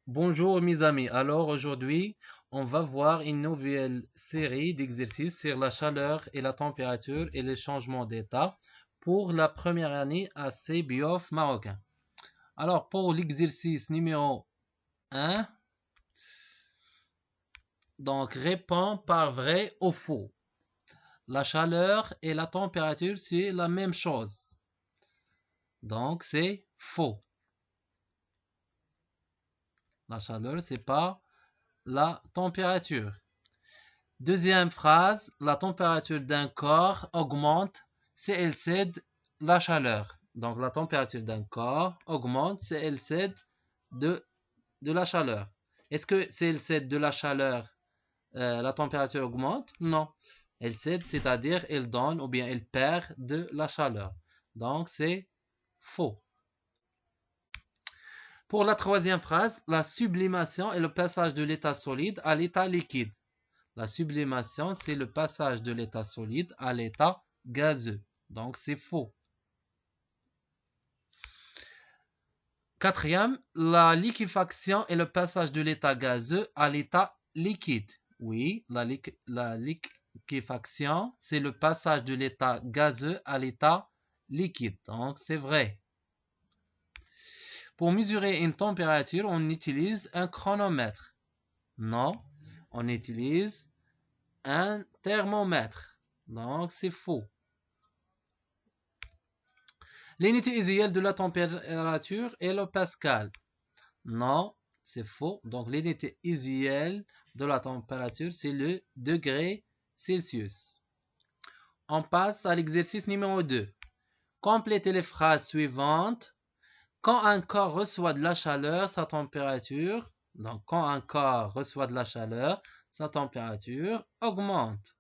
Bonjour mes amis, alors aujourd'hui on va voir une nouvelle série d'exercices sur la chaleur et la température et les changements d'état pour la première année à CBIOF marocain. Alors pour l'exercice numéro 1, donc réponds par vrai ou faux. La chaleur et la température c'est la même chose, donc c'est faux. La chaleur c'est pas la température. Deuxième phrase, la température d'un corps augmente si elle cède la chaleur. Donc la température d'un corps augmente si elle cède de, de la chaleur. Est-ce que si elle cède de la chaleur, la température augmente? Non. Elle cède, c'est-à-dire elle donne ou bien elle perd de la chaleur. Donc c'est faux. Pour la troisième phrase, la sublimation est le passage de l'état solide à l'état liquide. La sublimation, c'est le passage de l'état solide à l'état gazeux. Donc, c'est faux. Quatrième, la liquéfaction est le passage de l'état gazeux à l'état liquide. Oui, la liquéfaction, c'est le passage de l'état gazeux à l'état liquide. Donc, c'est vrai. Pour mesurer une température, on utilise un chronomètre. Non, on utilise un thermomètre. Donc, c'est faux. L'unité usuelle de la température est le pascal. Non, c'est faux. Donc l'unité usuelle de la température, c'est le degré Celsius. On passe à l'exercice numéro 2. Complétez les phrases suivantes. Quand un corps reçoit de la chaleur, sa température, donc quand un corps reçoit de la chaleur, sa température augmente.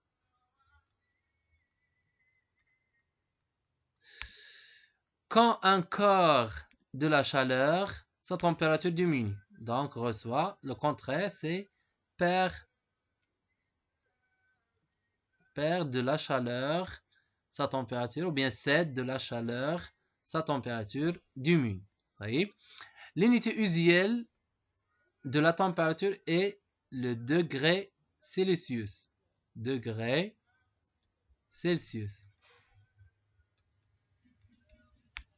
Quand un corps de la chaleur, sa température diminue. Donc reçoit, le contraire c'est perd de la chaleur, sa température, ou bien cède de la chaleur, sa température diminue. Ça y est. L'unité usuelle de la température est le degré Celsius. Degré Celsius.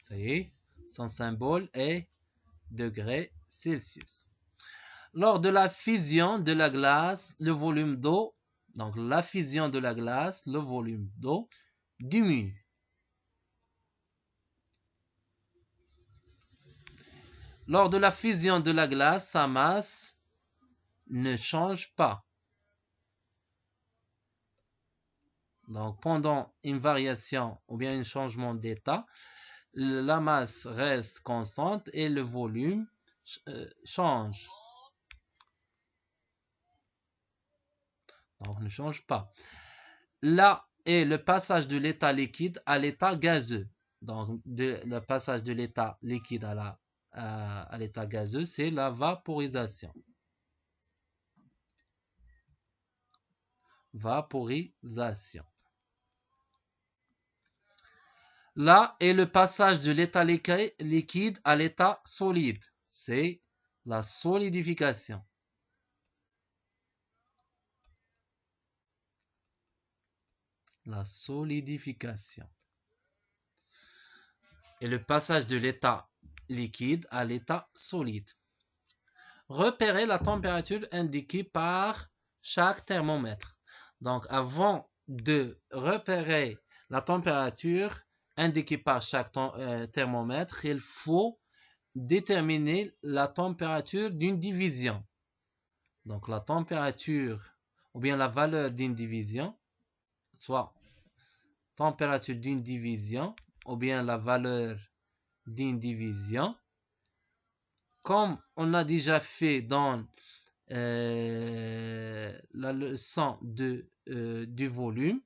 Ça y est. Son symbole est degré Celsius. Lors de la fusion de la glace, le volume d'eau, donc la fusion de la glace, le volume d'eau diminue. Lors de la fusion de la glace, sa masse ne change pas. Donc pendant une variation ou bien un changement d'état, la masse reste constante et le volume change. Donc ne change pas. Là est le passage de l'état liquide à l'état gazeux. Donc le passage de l'état liquide à l'état gazeux, c'est la vaporisation. Vaporisation. Là est le passage de l'état liquide à l'état solide. C'est la solidification. La solidification. Et le passage de l'état liquide à l'état solide. Repérez la température indiquée par chaque thermomètre. Donc, avant de repérer la température indiquée par chaque thermomètre, il faut déterminer la température d'une division. Donc, la température ou bien la valeur d'une division, soit température d'une division ou bien la valeur d'une division, comme on a déjà fait dans la leçon du volume,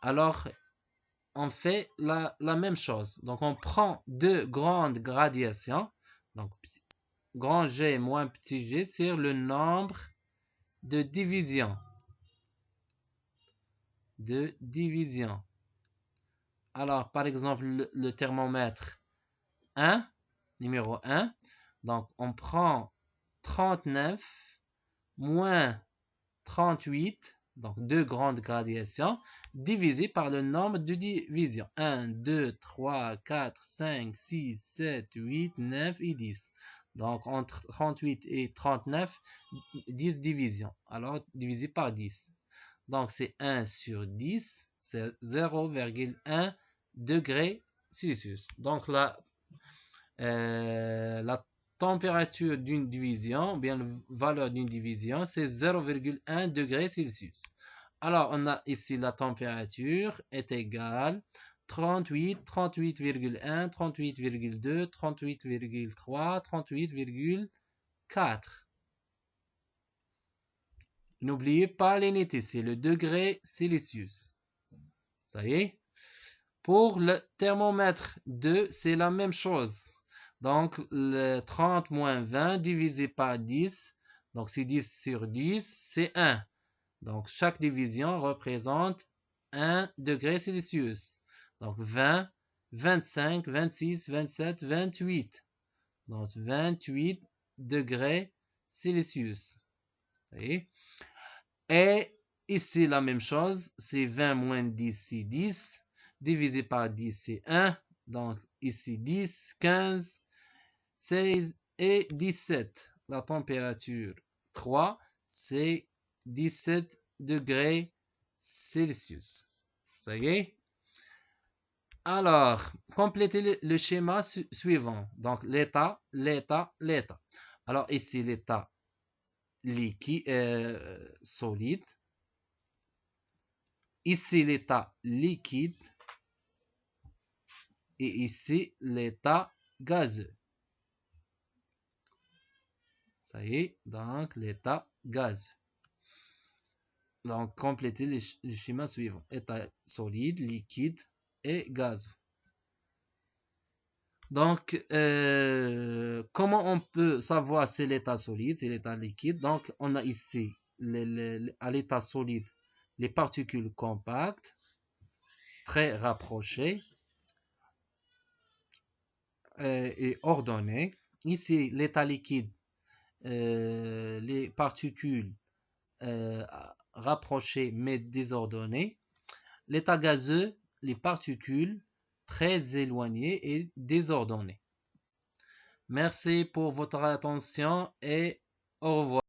alors on fait la même chose. Donc on prend deux grandes gradations, donc grand G moins petit g, sur le nombre de divisions. Alors par exemple le thermomètre 1, numéro 1, donc on prend 39 moins 38, donc deux grandes gradations, divisé par le nombre de divisions. 1, 2, 3, 4, 5, 6, 7, 8, 9 et 10. Donc entre 38 et 39, 10 divisions. Alors divisé par 10. Donc c'est 1 sur 10, c'est 0,1 degré Celsius. Donc la température d'une division, bien la valeur d'une division, c'est 0,1 degré Celsius. Alors, on a ici la température est égale 38, 38,1, 38,2, 38,3, 38,4. N'oubliez pas l'unité, c'est le degré Celsius. Ça y est. Pour le thermomètre 2, c'est la même chose. Donc, le 30 moins 20 divisé par 10, donc c'est 10 sur 10, c'est 1. Donc, chaque division représente 1 degré Celsius. Donc, 20, 25, 26, 27, 28. Donc, 28 degrés Celsius. Et ici, la même chose, c'est 20 moins 10, c'est 10. Divisé par 10, c'est 1. Donc, ici, 10, 15, 16 et 17. La température 3, c'est 17 degrés Celsius. Ça y est. Alors, complétez le schéma suivant. Donc, l'état, l'état, l'état. Alors, ici, l'état liquide, solide. Ici, l'état liquide. Et ici, l'état gazeux. Ça y est, donc l'état gazeux. Donc, complétez le schéma suivant. État solide, liquide et gazeux. Donc, comment on peut savoir c'est l'état solide, c'est l'état liquide? Donc, on a ici, à l'état solide, les particules compactes, très rapprochées et ordonnées. Ici, l'état liquide, les particules rapprochées mais désordonnées. L'état gazeux, les particules très éloignées et désordonnées. Merci pour votre attention et au revoir.